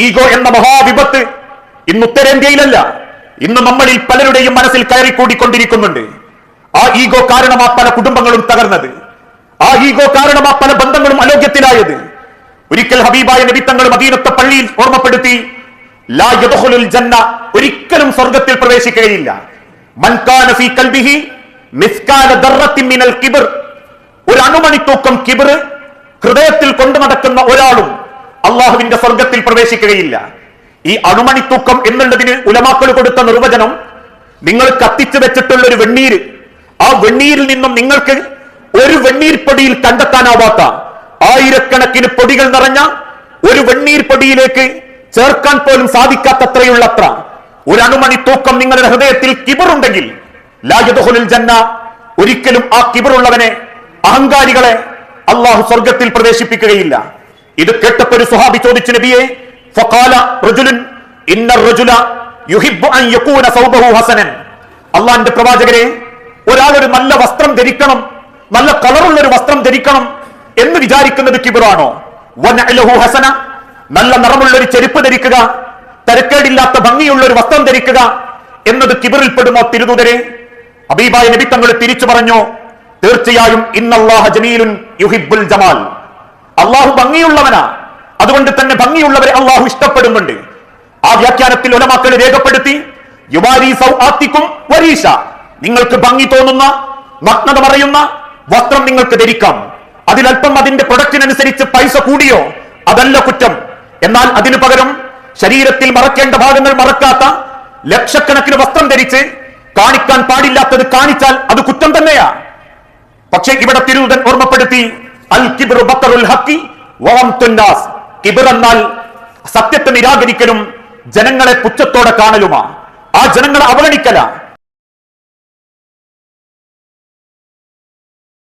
Ego എന്ന മഹാവിപത്ത് ഇന്ന് ഉത്തരേന്ത്യയിലല്ല, ഇന്ന് നമ്മളിൽ പലരുടെയും മനസ്സിൽ കയറിക്കൂടിക്കൊണ്ടിരിക്കുന്നുണ്ട്. ആ ഈഗോ കാരണമാ പല കുടുംബങ്ങളും തകർന്നത്. ആ ഈഗോ കാരണമാ പല ബന്ധങ്ങളും അലോക്യത്തിലായത്. ഒരിക്കൽ ഹബീബായ നബി തങ്ങൾ മദീനത്തെ പള്ളിയിൽ ഓർമ്മപ്പെടുത്തി, ലാ യദ്ഖുലുൽ ജന്ന, ഒരിക്കലും സ്വർഗ്ഗത്തിൽ പ്രവേശിക്കുകയില്ല, മൻ കാന ഫീ ഖൽബിഹി മിസ്കാല ദർറത്തിൻ മിനൽ കിബ്ർ, ഒരു അണുമണി തൂക്കം കിബ്ർ ഹൃദയത്തിൽ കൊണ്ടു നടക്കുന്ന ഒരാളും അള്ളാഹുവിന്റെ സ്വർഗത്തിൽ പ്രവേശിക്കുകയില്ല. ഈ അണുമണി തൂക്കം എന്നുള്ളതിന് ഉലമാക്കൾ കൊടുത്ത നിർവചനം, നിങ്ങൾ കത്തിച്ചു വെച്ചിട്ടുള്ള ഒരു വെണ്ണീര്, ആ വെണ്ണീരിൽ നിന്നും നിങ്ങൾക്ക് ഒരു വെണ്ണീർ പൊടിയിൽ കണ്ടെത്താനാവാത്ത ആയിരക്കണക്കിന് പൊടികൾ നിറഞ്ഞ ഒരു വെണ്ണീർ പൊടിയിലേക്ക് ചേർക്കാൻ പോലും സാധിക്കാത്തത്രയുള്ളത്ര ഒരു അണുമണി തൂക്കം നിങ്ങളുടെ ഹൃദയത്തിൽ കിബറുണ്ടെങ്കിൽ ലാ യദ്ഖുലുൽ ജന്ന, ഒരിക്കലും ആ കിബറുള്ളവനെ, അഹങ്കാരികളെ അള്ളാഹു സ്വർഗത്തിൽ പ്രവേശിപ്പിക്കുകയില്ല. ഇത് കേട്ടപ്പോൾ ഒരു സ്വഹാബി ചോദിച്ചു, നബിയെ, ഫഖാല റജുലുൻ ഇന്ന റജുല യുഹിബ്ബു അൻ യകൂന സൗബഹു ഹസനൻ, അള്ളാഹുവിന്റെ പ്രവാചകരെ, ഒരാളൊരു നല്ല വസ്ത്രം ധരിക്കണം, നല്ല കളറുള്ള ഒരു വസ്ത്രം ധരിക്കണം എന്ന് വിചാരിക്കുന്നത് കിബറാണോ? വനഅലഹു ഹസന, നല്ല നിറമുള്ള ഒരു ചെരുപ്പ് ധരിക്കുക, തരക്കേടില്ലാത്ത ഭംഗിയുള്ള ഒരു വസ്ത്രം ധരിക്കുക എന്നത് കിബറിൽ പെടുമോ? തിരുദൂതരെ, ഹബീബായ നബി തങ്ങൾ തിരിച്ചു പറഞ്ഞു, തീർച്ചയായും ഇന്നല്ലാഹ ജമീലുൻ യുഹിബ്ബുൽ ജമാൽ, അള്ളാഹു ഭംഗിയുള്ളവനാ, അതുകൊണ്ട് തന്നെ ഭംഗിയുള്ളവരെ അള്ളാഹു ഇഷ്ടപ്പെടുന്നുണ്ട്. ആ വ്യാഖ്യാനത്തിൽ ഉലമാക്കൾ രേഖപ്പെടുത്തി, യുവാരി സൗആത്തിക്കും വരീഷ, നിങ്ങൾക്ക് ഭംഗി തോന്നുന്ന, നഗ്നത മറയുന്ന വസ്ത്രം നിങ്ങൾക്ക് ധരിക്കാം, അതിലൽപ്പം അതിന്റെ പ്രൊഡക്റ്റിനനുസരിച്ച് പൈസ കൂടിയോ അതല്ല കുറ്റം. എന്നാൽ അതിനു പകരം ശരീരത്തിൽ മറക്കേണ്ട ഭാഗങ്ങൾ മറക്കാത്ത ലക്ഷക്കണക്കിന് വസ്ത്രം ധരിച്ച് കാണിക്കാൻ പാടില്ലാത്തത് കാണിച്ചാൽ അത് കുറ്റം തന്നെയാ. പക്ഷേ ഇവിടെ തിരുദൂതൻ ഓർമ്മപ്പെടുത്തി, അൽ കിബ്റു ബത്തറുൽ ഹഖി വഗംതുൻ നാസ്, കിബ്ർ എന്നാൽ സത്യത്തെ നിരാകരിക്കലും ജനങ്ങളെ പുച്ഛത്തോടെ കാണലുമാ, ആ ജനങ്ങളെ അവഗണിക്കല.